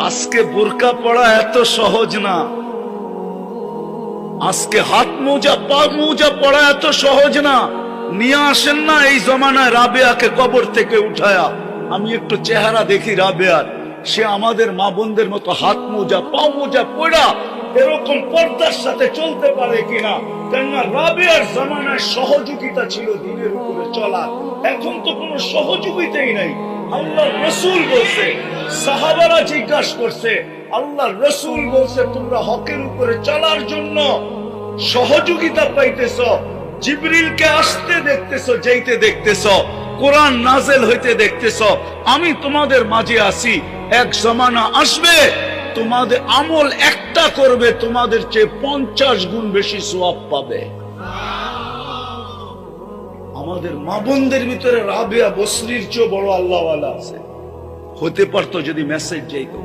আজকে বোরকা পড়া এত সহজ না, আজকে হাত মোজা পা মোজা পড়া এত সহজ না। নিয়ে আসেন না এই জমানায় রাবেয়াকে কবর থেকে উঠায়া, আমি একটু চেহারা দেখি রাবেয়ার, সে আমাদের মা বোনদের মতো হাত মোজা পা মোজা পড়া এরকম পর্দার সাথে চলতে পারে কিনা। কেননা রাবেয়ার জমানায় সহযোগিতা ছিল দিনের উপরে চলা, এখন তো কোনো সহযোগিতাই নাই। আল্লাহ রসুল বলছে, সাহাবারা জিজ্ঞাসা করছে, আল্লাহ রসুল বলছে তোমরা হকের উপরে চলার জন্য সহযোগিতা পাইতেছ, জিবরিলকে আসতে দেখতেছ, যাইতে দেখতেছ, কোরআন নাজেল হইতে দেখতেছ, আমি তোমাদের মাঝে আছি। এক জমানা আসবে তোমাদের আমল একটা করবে, তোমাদের চেয়ে 50 গুণ বেশি সওয়াব পাবে। আমাদের মা বোনদের ভিতরে রাবেয়া বসরির চেয়ে বড় আল্লাহওয়ালা আছে, হতে পারতো যদি মেসেজ যাইতো।